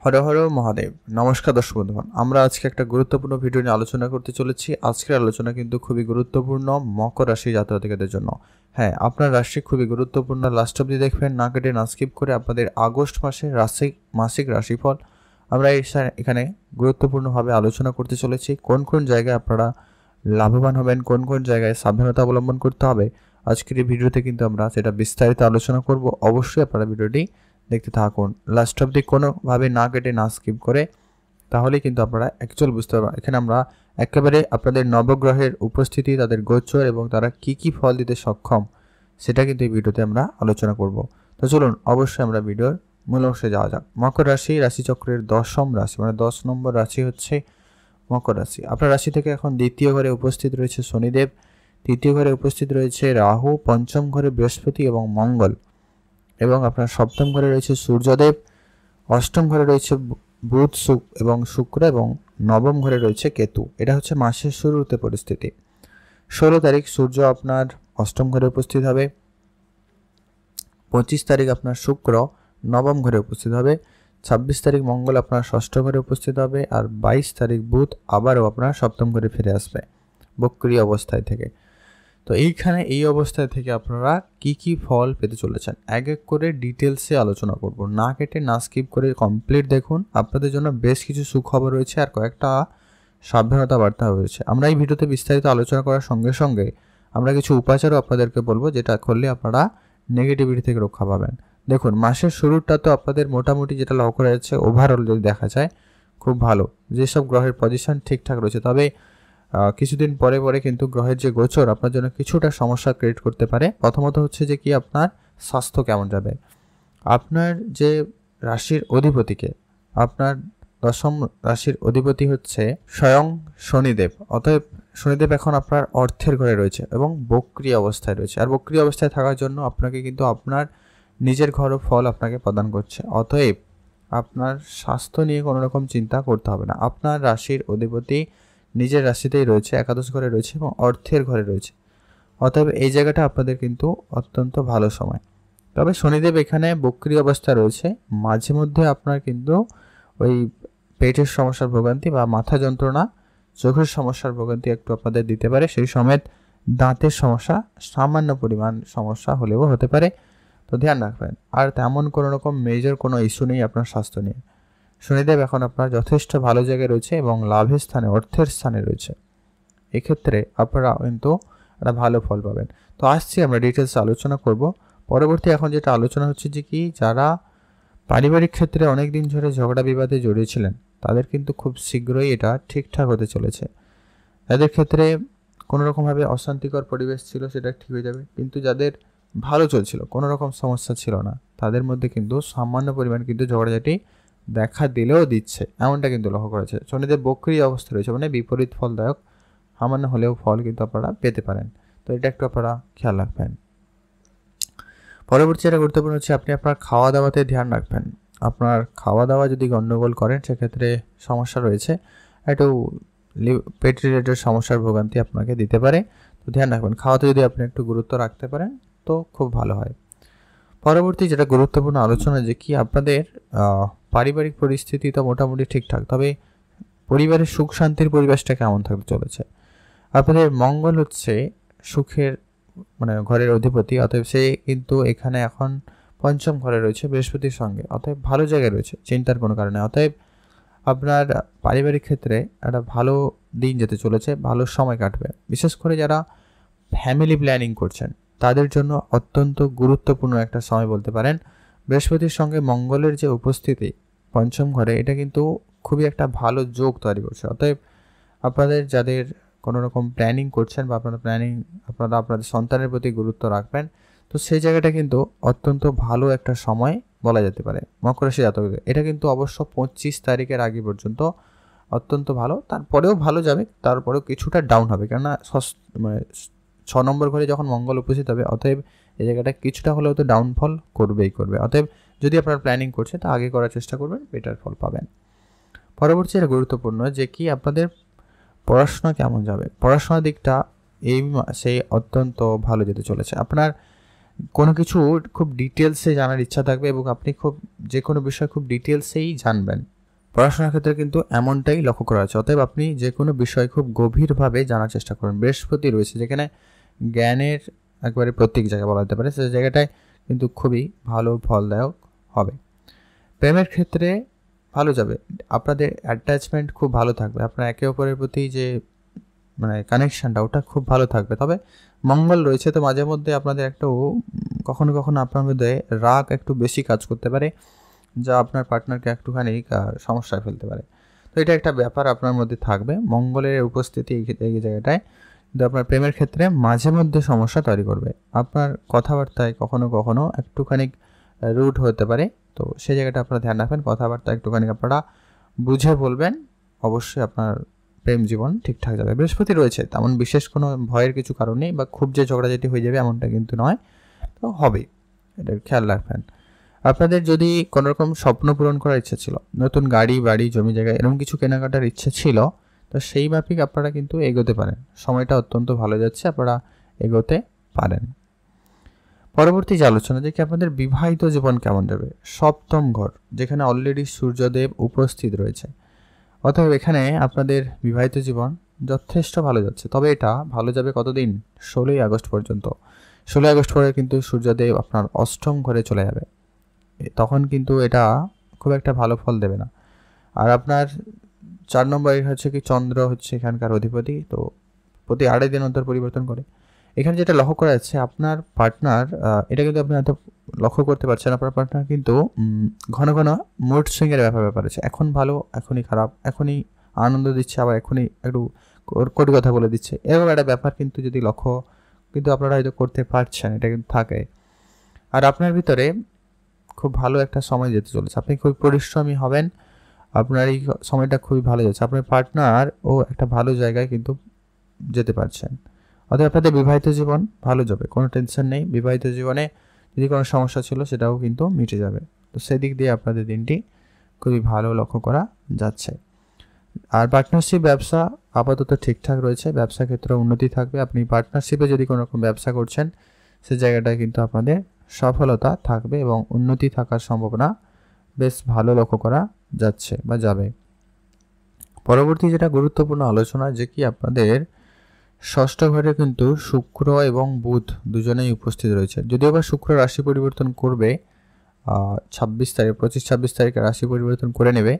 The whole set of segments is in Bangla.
হর হর মহাদেব। নমস্কার দর্শক বন্ধুগণ, আমরা আজকে একটা গুরুত্বপূর্ণ ভিডিও নিয়ে আলোচনা করতে চলেছি। আজকের আলোচনা কিন্তু খুবই গুরুত্বপূর্ণ মকর রাশি জাতক-জাতিকাদের জন্য। হ্যাঁ, আপনার রাশি খুবই গুরুত্বপূর্ণ, লাস্ট অবধি দেখবেন, না কেটে না স্কিপ করে। আপনাদের আগস্ট মাসের মাসিক রাশিফল আমরা এখানে গুরুত্বপূর্ণভাবে আলোচনা করতে চলেছি। কোন কোন জায়গায় আপনারা লাভবান হবেন, কোন কোন জায়গায় সাবধানতা অবলম্বন করতে হবে, আজকের এই ভিডিওতে কিন্তু আমরা সেটা বিস্তারিত আলোচনা করব। অবশ্যই আপনারা ভিডিওটি দেখতে থাকুন লাস্ট অবধি, কোনোভাবে না কেটে না স্কিপ করে, তাহলে কিন্তু আপনারা অ্যাকচুয়াল বুঝতে পারবেন। এখানে আমরা একেবারে আপনাদের নবগ্রহের উপস্থিতি, তাদের গোচর এবং তারা কি কি ফল দিতে সক্ষম, সেটা কিন্তু এই ভিডিওতে আমরা আলোচনা করব। তো চলুন অবশ্যই আমরা ভিডিওর মূল অংশে যাওয়া যাক। মকর রাশি রাশিচক্রের 10ম রাশি, মানে 10 নম্বর রাশি হচ্ছে মকর রাশি। আপনার রাশি থেকে এখন দ্বিতীয় ঘরে উপস্থিত রয়েছে শনিদেব, তৃতীয় ঘরে উপস্থিত রয়েছে রাহু, পঞ্চম ঘরে বৃহস্পতি এবং মঙ্গল, এবং আপনার সপ্তম ঘরে রয়েছে সূর্যদেব, অষ্টম ঘরে রয়েছে বুধ এবং শুক্র, এবং নবম ঘরে রয়েছে কেতু। এটা হচ্ছে মাসের শুরুতে পরিস্থিতি। 16 তারিখ সূর্য আপনার অষ্টম ঘরে উপস্থিত হবে, 25 তারিখ আপনার শুক্র নবম ঘরে উপস্থিত হবে, 26 তারিখ মঙ্গল আপনার ষষ্ঠ ঘরে উপস্থিত হবে, আর 22 তারিখ বুধ আবারও আপনার সপ্তম ঘরে ফিরে আসবে বক্রী অবস্থায় থেকে। তো এইখানে এই অবস্থায় থেকে আপনারা কি কি ফল পেতে চলেছেন এক এক করে ডিটেলসে আলোচনা করব, না কেটে না স্কিপ করে কমপ্লিট দেখুন। আপনাদের জন্য বেশ কিছু সুখবর রয়েছে আর কয়েকটা সাবধানতা বার্তা রয়েছে। আমরা এই ভিডিওতে বিস্তারিত আলোচনা করার সঙ্গে সঙ্গে আমরা কিছু উপাচারও আপনাদেরকে বলবো, যেটা করলে আপনারা নেগেটিভিটি থেকে রক্ষা পাবেন। দেখুন, মাসের শুরুটা তো আপনাদের মোটামুটি যেটা লক্ষ্য করা যাচ্ছে, ওভারঅল যদি দেখা যায় খুব ভালো, যেসব গ্রহের পজিশন ঠিকঠাক রয়েছে। তবে কিছুদিন পরে পরে কিন্তু গ্রহের যে গোচর আপনার জন্য কিছুটা সমস্যা ক্রিয়েট করতে পারে। প্রথমত হচ্ছে যে কি আপনার স্বাস্থ্য কেমন যাবে। আপনার যে রাশির অধিপতিকে, আপনার 10ম রাশির অধিপতি হচ্ছে স্বয়ং শনিদেব। অতএব শনিদেব এখন আপনার অর্থের ঘরে রয়েছে এবং বক্রী অবস্থায় রয়েছে। আর বক্রী অবস্থায় থাকার জন্য আপনাকে কিন্তু আপনার নিজের ঘরও ফল আপনাকে প্রদান করছে। অতএব আপনার স্বাস্থ্য নিয়ে কোনো রকম চিন্তা করতে হবে না। আপনার রাশির অধিপতি নিজের রাশিতেই রয়েছে, একাদশ ঘরে রয়েছে এবং অর্থের ঘরে রয়েছে। অতএব এই জায়গাটা আপনাদের কিন্তু অত্যন্ত ভালো সময়। তবে শনিদেব এখানে বক্রী অবস্থা রয়েছে, মাঝে মধ্যে আপনার কিন্তু ওই পেটের সমস্যার ভোগান্তি বা মাথা যন্ত্রণা, চোখের সমস্যার ভোগান্তি একটু আপনাদের দিতে পারে। সেই সমেত দাঁতের সমস্যা, সামান্য পরিমাণ সমস্যা হলেও হতে পারে, তো ধ্যান রাখবেন। আর তেমন কোনো রকম মেজর কোনো ইস্যু নেই আপনার স্বাস্থ্য নিয়ে। শনিদেব এখন আপনার যথেষ্ট ভালো জায়গায় রয়েছে এবং লাভের স্থানে, অর্থের স্থানে রয়েছে। এক্ষেত্রে আপনারা কিন্তু একটা ভালো ফল পাবেন। তো আসছি আমরা ডিটেলস আলোচনা করব। পরবর্তী এখন যেটা আলোচনা হচ্ছে যে কি, যারা পারিবারিক ক্ষেত্রে অনেক দিন ধরে ঝগড়া বিবাদে জড়িয়েছিলেন, তাদের কিন্তু খুব শীঘ্রই এটা ঠিকঠাক হতে চলেছে। যাদের ক্ষেত্রে কোনো রকমভাবে অশান্তিকর পরিবেশ ছিল, সেটা ঠিক হয়ে যাবে। কিন্তু যাদের ভালো চলছিল, কোনো রকম সমস্যা ছিল না, তাদের মধ্যে কিন্তু সামান্য পরিমাণ কিন্তু ঝগড়াঝাটি দেখা দিলেও দিচ্ছে, এমনটা কিন্তু লক্ষ্য করা যাচ্ছে। শনিদেব বক্রী অবস্থা রয়েছে, মানে বিপরীত ফলদায়ক সামান্য হলেও ফল কিন্তু আপনারা পেতে পারেন। তো এটা একটু আপনারা খেয়াল রাখবেন। পরবর্তী যেটা গুরুত্বপূর্ণ হচ্ছে, আপনি আপনার খাওয়া দাওয়াতে ধ্যান রাখবেন। আপনার খাওয়া দাওয়া যদি গণ্ডগোল করেন, সেক্ষেত্রে সমস্যা রয়েছে, একটু পেট রিলেটেড সমস্যার ভোগান্তি আপনাকে দিতে পারে। তো ধ্যান রাখবেন, খাওয়াতে যদি আপনি একটু গুরুত্ব রাখতে পারেন তো খুব ভালো হয়। পরবর্তী যেটা গুরুত্বপূর্ণ আলোচনা যে কি, আপনাদের পারিবারিক পরিস্থিতি তো মোটামুটি ঠিকঠাক, তবে পরিবারের সুখ শান্তির পরিবেশটা কেমন থাকতে চলেছে। আপনাদের মঙ্গল হচ্ছে সুখের মানে ঘরের অধিপতি, অতএব সে কিন্তু এখানে এখন পঞ্চম ঘরে রয়েছে বৃহস্পতির সঙ্গে, অতএব ভালো জায়গায় রয়েছে, চিন্তার কোনো কারণে। অতএব আপনার পারিবারিক ক্ষেত্রে একটা ভালো দিন যেতে চলেছে, ভালো সময় কাটবে। বিশেষ করে যারা ফ্যামিলি প্ল্যানিং করছেন, তাদের জন্য অত্যন্ত গুরুত্বপূর্ণ একটা সময় বলতে পারেন। বৃহস্পতির সঙ্গে মঙ্গলের যে উপস্থিতি পঞ্চম ঘরে, এটা কিন্তু খুবই একটা ভালো যোগ তৈরি করছে। অতএব আপনাদের যাদের কোনো রকম প্ল্যানিং করছেন বা আপনারা আপনাদের সন্তানের প্রতি গুরুত্ব রাখবেন, তো সেই জায়গাটা কিন্তু অত্যন্ত ভালো একটা সময় বলা যেতে পারে মকর রাশি জাতকদের। এটা কিন্তু অবশ্য 25 তারিখের আগে পর্যন্ত অত্যন্ত ভালো, তারপরেও ভালো যাবে, তারপরেও কিছুটা ডাউন হবে, কেননা মানে 6 নম্বর ঘরে যখন মঙ্গল উপস্থিত হবে, অতএব এই জায়গাটা কিছুটা হলেও তো ডাউনফল করবেই করবে। অতএব যদি আপনার প্ল্যানিং করছে, তা আগে করার চেষ্টা করবেন, বেটার ফল পাবেন। পরবর্তী এটা গুরুত্বপূর্ণ যে কি, আপনাদের পড়াশোনা কেমন যাবে। পড়াশোনার দিকটা এই মাসে অত্যন্ত ভালো যেতে চলেছে। আপনার কোনো কিছু খুব ডিটেলসে জানার ইচ্ছা থাকবে এবং আপনি খুব যে কোনো বিষয় খুব ডিটেলসেই জানবেন। পড়াশোনার ক্ষেত্রে কিন্তু এমনটাই লক্ষ্য করা আছে। অতএব আপনি যে কোনো বিষয় খুব গভীরভাবে জানার চেষ্টা করুন। বৃহস্পতি রয়েছে যেখানে জ্ঞানের একবারে প্রত্যেক জায়গায় বলা যেতে পারে, সে জায়গাটায় কিন্তু খুবই ভালো ফলদায়ক হবে। প্রেমের ক্ষেত্রে ভালো যাবে, আপনাদের অ্যাটাচমেন্ট খুব ভালো থাকবে, আপনার একে অপরের প্রতি যে কানেকশানটা ওটা খুব ভালো থাকবে। তবে মঙ্গল রয়েছে, তো মাঝে মধ্যে আপনাদের একটু কখনো কখনো আপনার মধ্যে রাগ একটু বেশি কাজ করতে পারে, যা আপনার পার্টনারকে একটুখানি সমস্যায় ফেলতে পারে। তো এটা একটা ব্যাপার আপনার মধ্যে থাকবে, মঙ্গলের উপস্থিতি এই জায়গাটায় কিন্তু আপনার প্রেমের ক্ষেত্রে মাঝে মধ্যে সমস্যা তৈরি করবে। আপনার কথাবার্তায় কখনো কখনো একটুখানি রুড হতে পারে, তো সেই জায়গাটা আপনারা ধ্যান রাখবেন। কথাবার্তা একটুখানি আপনারা বুঝে বলবেন, অবশ্যই আপনার প্রেম জীবন ঠিকঠাক যাবে। বৃহস্পতি রয়েছে, তেমন বিশেষ কোনো ভয়ের কিছু কারণ নেই, বা খুব যে ঝগড়াঝাটি হয়ে যাবে এমনটা কিন্তু নয়, তো হবে, এটা খেয়াল রাখবেন। আপনাদের যদি কোনো রকম স্বপ্ন পূরণ করার ইচ্ছা ছিল, নতুন গাড়ি বাড়ি জমি জায়গা এরকম কিছু কেনাকাটার ইচ্ছা ছিল, তো সেই মাফিক আপনারা কিন্তু এগোতে পারেন। সময়টা অত্যন্ত ভালো যাচ্ছে, আপনারা এগোতে পারেন। পরবর্তী যে আলোচনা যে কি আপনাদের বিবাহিত জীবন কেমন যাবে। সপ্তম ঘর, যেখানে অলরেডি সূর্যদেব উপস্থিত রয়েছে, অতএব এখানে আপনাদের বিবাহিত জীবন যথেষ্ট ভালো যাচ্ছে। তবে এটা ভালো যাবে কতদিন? 16ই আগস্ট পর্যন্ত। 16ই আগস্ট পরে কিন্তু সূর্যদেব আপনার অষ্টম ঘরে চলে যাবে, তখন কিন্তু এটা খুব একটা ভালো ফল দেবে না। আর আপনার 4 নম্বরে হচ্ছে কি চন্দ্র হচ্ছে এখানকার অধিপতি, তো প্রতি 2.5 দিন অন্তর পরিবর্তন করে। এখানে যেটা লক্ষ্য করা যাচ্ছে আপনার পার্টনার, এটা কিন্তু আপনি হয়তো লক্ষ্য করতে পারছেন, আপনার পার্টনার কিন্তু ঘন ঘন মুড সুইংয়ের ব্যাপার আছে। এখন ভালো, এখনই খারাপ, এখনই আনন্দ দিচ্ছে, আবার এখনই একটু কটু কথা বলে দিচ্ছে, এরকম একটা ব্যাপার কিন্তু যদি লক্ষ্য কিন্তু আপনারা হয়তো করতে পারছেন, এটা কিন্তু থাকে। আর আপনার ভিতরে খুব ভালো একটা সময় যেতে চলেছে, আপনি খুব পরিশ্রমী হবেন, আপনার এই সময়টা খুবই ভালো যাচ্ছে। আপনার পার্টনার ও একটা ভালো জায়গায় কিন্তু যেতে পারছেন, অতএব আপনাদের বিবাহিত জীবন ভালো যাবে, কোনো টেনশন নেই। বিবাহিত জীবনে যদি কোনো সমস্যা ছিল সেটাও কিন্তু মিটে যাবে, তো সেদিক দিয়ে আপনাদের দিনটি খুবই ভালো লক্ষ্য করা যাচ্ছে। আর পার্টনারশিপ ব্যবসা আপাতত ঠিকঠাক রয়েছে, ব্যবসা ক্ষেত্রে উন্নতি থাকবে। আপনি পার্টনারশিপে যদি কোনো রকম ব্যবসা করছেন, সে জায়গাটায় কিন্তু আপনাদের সফলতা থাকবে এবং উন্নতি থাকার সম্ভাবনা বেশ ভালো লক্ষ্য করা যাচ্ছে বা যাবে। পরবর্তী যেটা গুরুত্বপূর্ণ আলোচনা যে কি আপনাদের ষষ্ঠ ঘরে কিন্তু শুক্র এবং বুধ দুজনেই উপস্থিত রয়েছে। যদিও বা শুক্র রাশি পরিবর্তন করবে 25-26 তারিখে রাশি পরিবর্তন করে নেবে,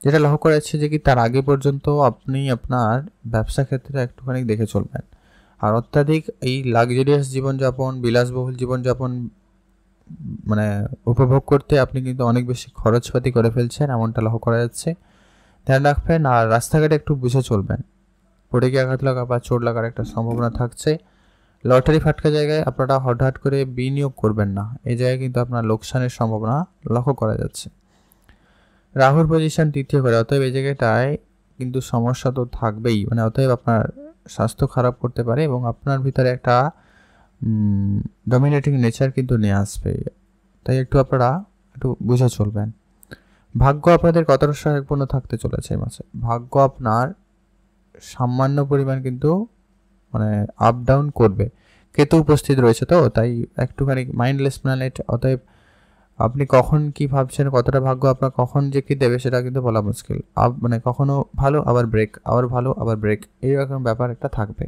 যেটা লক্ষ্য করা যাচ্ছে যে কি তার আগে পর্যন্ত আপনি আপনার ব্যবসা ক্ষেত্রে একটুখানি দেখে চলবেন। আর অত্যাধিক এই লাক্সারিয়াস জীবনযাপন, বিলাসবহুল জীবনযাপন উপভোগ করতে আপনি কিন্তু অনেক বেশি খরচপাতি করে ফেলছেন, এমনটা লক্ষ্য করা যাচ্ছে, ধ্যান রাখবেন। আর রাস্তাঘাটে একটু বুঝে চলবেন, পড়ে গিয়ে আঘাত লাগা বা চোট লাগার একটা সম্ভাবনা থাকছে। লটারি ফাটকা জায়গায় আপনারা হঠাৎ করে বিনিয়োগ করবেন না, এই জায়গায় কিন্তু আপনার লোকসানের সম্ভাবনা লক্ষ্য করা যাচ্ছে। রাহুর পজিশন তৃতীয় ঘরে, অতএব এই জায়গাটায় কিন্তু সমস্যা তো থাকবেই, অতএব আপনার স্বাস্থ্য খারাপ করতে পারে এবং আপনার ভিতরে একটা ডমিনেটিং নেচার কিন্তু নিয়ে আসবে, তাই আপনারা একটু বুঝে চলবেন। ভাগ্য আপনাদের কতটা সহায়কপূর্ণ থাকতে চলেছে এই মাসে। ভাগ্য আপনার সামান্য পরিমাণ কিন্তু আপ ডাউন করবে, কেতু উপস্থিত রয়েছে, তো তাই একটুখানি মাইন্ডলেস প্ল্যানেট, অতএব আপনি কখন কি ভাবছেন, কতটা ভাগ্য আপনার কখন যে কি দেবে সেটা কিন্তু বলা মুশকিল। কখনো ভালো আবার ব্রেক, আবার ভালো আবার ব্রেক, এইরকম ব্যাপার একটা থাকবে।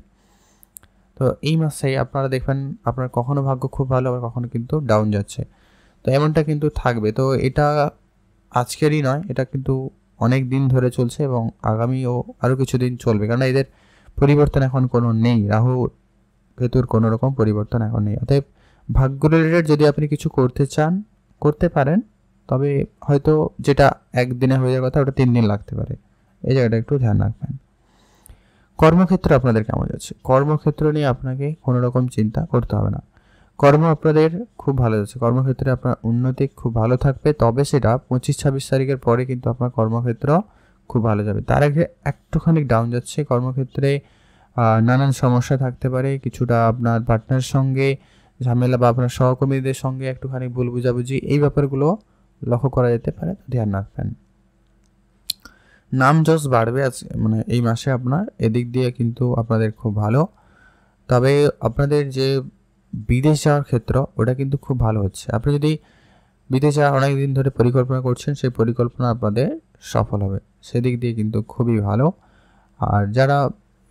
তো এই মাসেই আপনারা দেখবেন আপনার কখনো ভাগ্য খুব ভালো, আবার কখনো কিন্তু ডাউন যাচ্ছে, তো এমনটা কিন্তু থাকবে। তো এটা আজকেরই নয়, এটা কিন্তু অনেক দিন ধরে চলছে এবং আগামীও আরও কিছুদিন চলবে, কারণ এদের পরিবর্তন এখন কোনো নেই, রাহু কেতুর কোনো রকম পরিবর্তন এখন নেই। অতএব ভাগ্য রিলেটেড যদি আপনি কিছু করতে চান করতে পারেন, তবে হয়তো যেটা একদিনে হয়ে যাওয়ার কথা ওটা 3 দিন লাগতে পারে, এই জায়গাটা একটু ধ্যান রাখবেন। কর্মক্ষেত্র আপনাদের কেমন যাচ্ছে। কর্মক্ষেত্র নিয়ে আপনাকে কোনো রকম চিন্তা করতে হবে না, কর্ম আপনাদের খুব ভালো যাচ্ছে, কর্মক্ষেত্রে আপনার উন্নতি খুব ভালো থাকবে। তবে সেটা 25-26 তারিখের পরে কিন্তু আপনার কর্মক্ষেত্র খুব ভালো যাবে, তার আগে একটুখানি ডাউন যাচ্ছে। কর্মক্ষেত্রে নানান সমস্যা থাকতে পারে, কিছুটা আপনার পার্টনারের সঙ্গে ঝামেলা বা আপনার সহকর্মীদের সঙ্গে একটুখানি ভুল বুঝাবুঝি, এই ব্যাপারগুলো লক্ষ্য করা যেতে পারে, ধ্যান রাখবেন। নাম যশ বাড়বে এই মাসে আপনার, এদিক দিয়ে কিন্তু আপনাদের খুব ভালো। তবে আপনাদের যে বিদেশ যাওয়ার ক্ষেত্র ওটা কিন্তু খুব ভালো হচ্ছে। আপনি যদি বিদেশ যাওয়ার অনেক দিন ধরে পরিকল্পনা করছেন, সেই পরিকল্পনা আপনাদের সফল হবে, সেদিক দিয়ে কিন্তু খুবই ভালো। আর যারা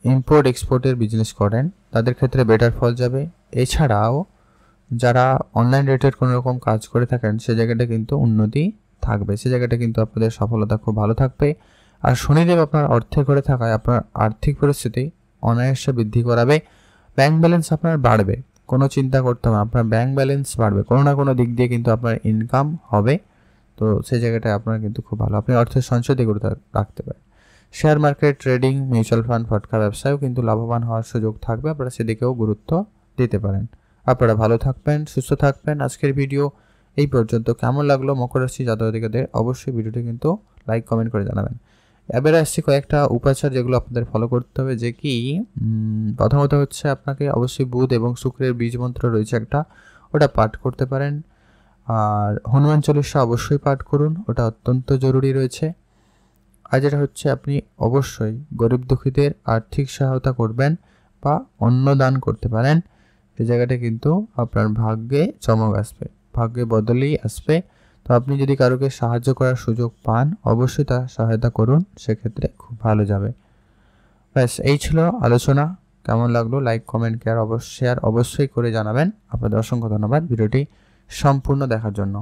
ইম্পোর্ট এক্সপোর্টের বিজনেস করেন তাদের ক্ষেত্রে বেটার ফল যাবে। এছাড়াও যারা অনলাইন রিলেটেড কোনো রকম কাজ করে থাকেন সে জায়গাটা কিন্তু উন্নতি থাকবে, সে জায়গাটা কিন্তু আপনাদের সফলতা খুব ভালো থাকবে। আর শনিদেব আপনার অর্থের ঘরে থাকায় আপনার আর্থিক পরিস্থিতি অনায়াসে বৃদ্ধি করাবে। ব্যাংক ব্যালেন্স আপনার বাড়বে, কোনো চিন্তা করতে হবে, আপনার ব্যাংক ব্যালেন্স বাড়বে, কোনো না কোনো দিক দিয়ে কিন্তু আপনার ইনকাম হবে। তো সেই জায়গাটায় আপনার কিন্তু খুব ভালো, আপনি অর্থের সঞ্চয় দিয়ে করে রাখতে পারেন। Share market, trading, mutual fund, ফটকা ব্যবসায়ও কিন্তু লাভবান হওয়ার সুযোগ থাকবে, আপনারা সেদিকেও গুরুত্ব দিতে পারেন। আপনারা ভালো থাকবেন, সুস্থ থাকবেন। আজকের ভিডিও এই পর্যন্ত। কেমন লাগলো মকর রাশি জাতকদের অবশ্যই ভিডিওটি কিন্তু লাইক কমেন্ট করে জানাবেন। এবারে আসছি কয়েকটা উপাচার যেগুলো আপনাদের ফলো করতে হবে, যে কি প্রথমত হচ্ছে আপনাকে অবশ্যই বুধ এবং শুক্রের বীজ মন্ত্র রয়েছে একটা, ওটা পাঠ করতে পারেন। আর হনুমান চল্লিশা অবশ্যই পাঠ করুন, ওটা অত্যন্ত জরুরি রয়েছে। আর যেটা হচ্ছে আপনি অবশ্যই গরিব দুঃখীদের আর্থিক সহায়তা করবেন বা অন্নদান করতে পারেন, এই জায়গাটা কিন্তু আপনার ভাগ্যে চমক আসবে, ভাগ্যে বদলেই আসবে। তো আপনি যদি কারোকে সাহায্য করার সুযোগ পান অবশ্যই তার সহায়তা করুন, সেক্ষেত্রে খুব ভালো যাবে। ব্যাস এই ছিল আলোচনা। কেমন লাগলো লাইক কমেন্ট শেয়ার অবশ্যই করে জানাবেন। আপনাদের অসংখ্য ধন্যবাদ ভিডিওটি সম্পূর্ণ দেখার জন্য।